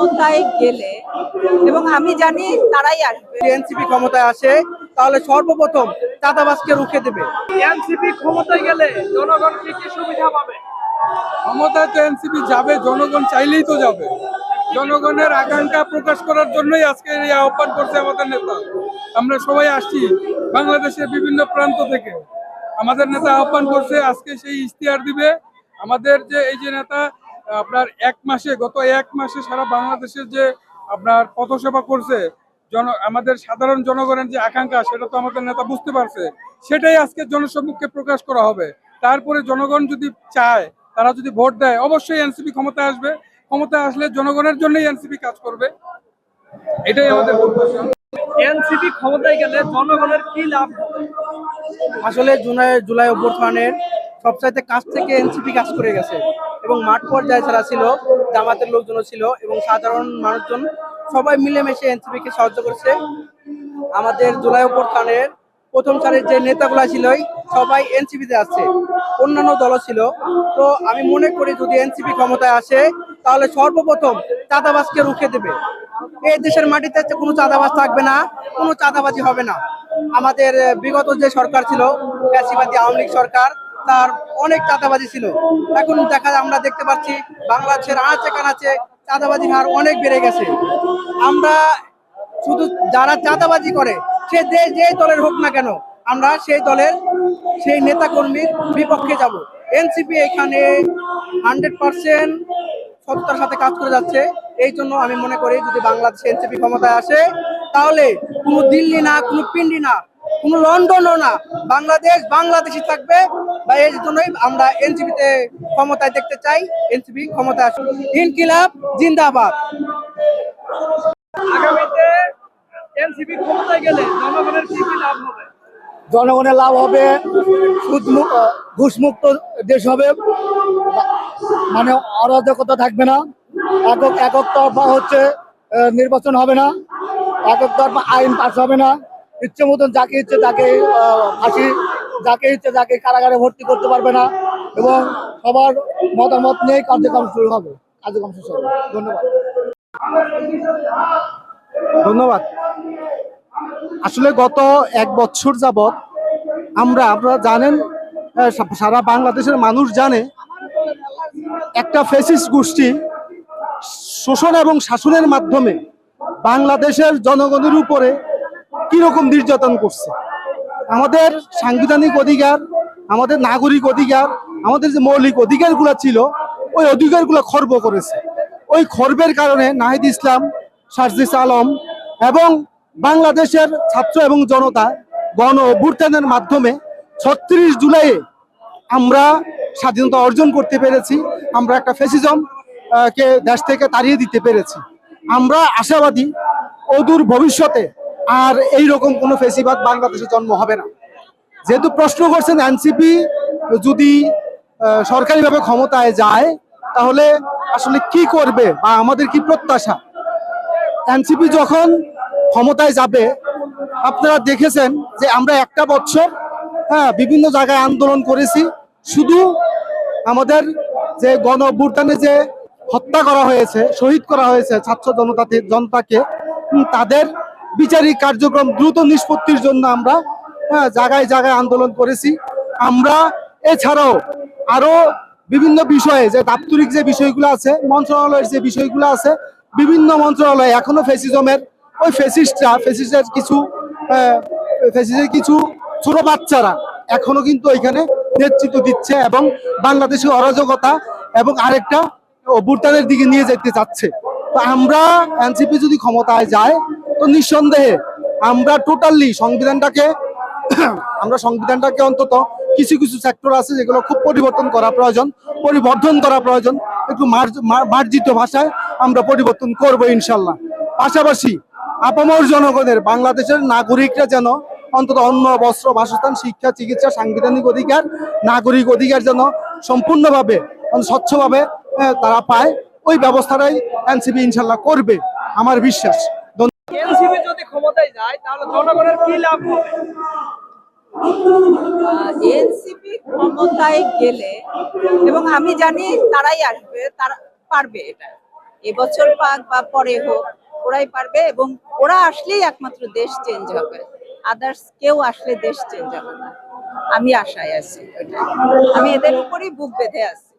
ক্ষমতায় গেলে এবং আমি জানি তারাই আসবে। এনসিপি ক্ষমতায় আসে তাহলে সর্বপ্রথম চাঁদাবাজকে রুখে দেবে। এনসিপি ক্ষমতায় গেলে জনগণ কি কি সুবিধা পাবে? ক্ষমতায় তো এনসিপি যাবে, জনগণ চাইলেই তো যাবে। জনগণের আকাঙ্ক্ষা প্রকাশ করার জন্যই আজকে এই আহ্বান করছে আমাদের নেতা। আমরা সবাই আসছি বাংলাদেশের বিভিন্ন প্রান্ত থেকে। আমাদের নেতা আহ্বান করছে, আজকে সেই ইশতেহার দিবে। আমাদের যে এই যে নেতা আপনার গত এক মাসে সারা বাংলাদেশের যে আপনার পথসেবা করছে, আমাদের সাধারণ জনগণের যে আকাঙ্ক্ষা সেটা তো আমাদের নেতা বুঝতে পারছে। সেটাই আজকে জনসম্মুখে প্রকাশ করা হবে। তারপরে জনগণ যদি চায়, তারা যদি ভোট দেয়, অবশ্যই এনসিপি ক্ষমতায় আসবে। ক্ষমতায় আসলে জনগণের জন্যই এনসিপি কাজ করবে, এটাই আমাদের প্রত্যাশা। এনসিপি ক্ষমতায় গেলে জনগণের কি লাভ হবে? আসলে জুলাই অভ্যুত্থানের সবচাইতে কাছ থেকে এনসিপি কাজ করে গেছে এবং মাঠ পর্যায়ে যারা ছিল, জামাতের লোকজন ছিল এবং সাধারণ মানুষজন সবাই মিলেমিশে এনসিপিকে সাহায্য করেছে। আমাদের জুলাই অভ্যুত্থানের প্রথম সারির যে নেতাগুলা ছিল সবাই এনসিপিতে আছে, অন্যান্য দলও ছিল। তো আমি মনে করি যদি এনসিপি ক্ষমতায় আসে তাহলে সর্বপ্রথম চাঁদাবাজকে রুখে দেবে। এই দেশের মাটিতে কোনো চাঁদাবাজ থাকবে না, কোনো চাঁদাবাজি হবে না। আমাদের বিগত যে সরকার ছিল, ফ্যাসিবাদী আওয়ামী লীগ সরকার, তার অনেক চাঁদাবাজি ছিল। এখন আমরা দেখতে পাচ্ছি বাংলাদেশের আনাচে কানাচে চাঁদাবাজির হার অনেক বেড়ে গেছে। আমরা শুধু যারা চাঁদাবাজি করে সে যে দলের হোক না কেন, আমরা সেই দলের সেই নেতা কর্মীর বিপক্ষে যাব। এনসিপি এখানে 100% সততার সাথে কাজ করে যাচ্ছে। এই জন্য আমি মনে করি যদি বাংলাদেশে এনসিপি ক্ষমতায় আসে তাহলে কোনো দিল্লি না, কোনো পিন্ডি না, কোনো লন্ডনও না, বাংলাদেশই থাকবে। বা এই জন্যই আমরা এনসিপিতে ক্ষমতায় দেখতে চাই। এনসিপি ক্ষমতায় আসুক। ইনকিলাব জিন্দাবাদ। আগামীতে এনসিপি ক্ষমতায় গেলে জনগণের কি কি লাভ হবে? জনগণের লাভ হবে, ঘুষমুক্ত দেশ হবে, মানে অরাজকতা থাকবে না, একক তরফা নির্বাচন হবে না, একক তরফা আইন পাস হবে না, ইচ্ছে মতন যাকে ইচ্ছে তাকে ফাঁসি, যাকে ইচ্ছে তাকে কারাগারে ভর্তি করতে পারবে না এবং সবার মতামত নিয়ে কার্যক্রম শুরু হবে, কার্যক্রম শেষ হবে। ধন্যবাদ। ধন্যবাদ। আসলে গত এক বছর যাবৎ আপনারা জানেন, সারা বাংলাদেশের মানুষ জানে, একটা ফ্যাসিস্ট গোষ্ঠী শোষণ এবং শাসনের মাধ্যমে বাংলাদেশের জনগণের উপরে কিরকম নির্যাতন করছে। আমাদের সাংবিধানিক অধিকার, আমাদের নাগরিক অধিকার, আমাদের যে মৌলিক অধিকারগুলো ছিল ওই অধিকারগুলো খর্ব করেছে। ওই খর্বের কারণে নাহিদ ইসলাম, সার্জিস আলম এবং বাংলাদেশের ছাত্র এবং জনতা গণ অভ্যুত্থানের মাধ্যমে ৩৬ জুলাইয়ে আমরা স্বাধীনতা অর্জন করতে পেরেছি। আমরা একটা ফ্যাসিজম কে দেশ থেকে তাড়িয়ে দিতে পেরেছি। আমরা আশাবাদী অদূর ভবিষ্যতে আর এই রকম কোনো ফ্যাসিবাদ বাংলাদেশে জন্ম হবে না। যেহেতু প্রশ্ন করছেন এনসিপি যদি সরকারিভাবে ক্ষমতায় যায় তাহলে আসলে কি করবে বা আমাদের কি প্রত্যাশা। এনসিপি যখন ক্ষমতায় যাবে, আপনারা দেখেছেন যে আমরা একটা বছর বিভিন্ন জায়গায় আন্দোলন করেছি। শুধু আমাদের যে গণ অভ্যুত্থানে যে হত্যা করা হয়েছে, শহীদ করা হয়েছে ছাত্র জনতাকে, তাদের বিচারিক কার্যক্রম দ্রুত নিষ্পত্তির জন্য আমরা জায়গায় জায়গায় আন্দোলন করেছি। আমরা এছাড়াও আরো বিভিন্ন বিষয়ে যে দাপ্তরিক যে বিষয়গুলো আছে, মন্ত্রণালয়ের যে বিষয়গুলো আছে, বিভিন্ন মন্ত্রণালয় এখনো ফ্যাসিজমের ওই ফ্যাসিস্টের কিছু ছোট বাচ্চারা এখনো কিন্তু এখানে নেতৃত্ব দিচ্ছে এবং বাংলাদেশের অরাজকতা এবং আরেকটা অভ্যুত্থানের দিকে নিয়ে যেতে চাচ্ছে। তো আমরা এনসিপি যদি ক্ষমতায় যায় তো নিঃসন্দেহে আমরা টোটালি সংবিধানটাকে অন্তত কিছু কিছু সেক্টর আছে যেগুলো খুব পরিবর্তন করা প্রয়োজন, একটু মার্জিত ভাষায় আমরা পরিবর্তন করব ইনশাল্লাহ। পাশাপাশি আপামর জনগণের, বাংলাদেশের নাগরিকরা যেন অন্তত অন্ন, বস্ত্র, বাসস্থান, শিক্ষা, চিকিৎসা, সাংবিধানিক অধিকার, নাগরিক অধিকার যেন সম্পূর্ণভাবে স্বচ্ছভাবে তারা পায়, ওই ব্যবস্থাটাই এনসিপি ইনশাল্লাহ করবে আমার বিশ্বাস। এনসিপি যদি ক্ষমতায় যায় তাহলে জনগণের কি লাভ হবে? এনসিপি ক্ষমতায় গেলে এবং আমি জানি তারাই আসবে, তারা পারবে এটা। এবছর পাক বা পরে হোক, ওরাই পারবে এবং ওরা আসলেই একমাত্র দেশ চেঞ্জ হবে, আদার্স কেউ আসলে দেশ চেঞ্জ হবে না। আমি আশায় আছি, আমি এদের উপরই বুক বেঁধে আছি।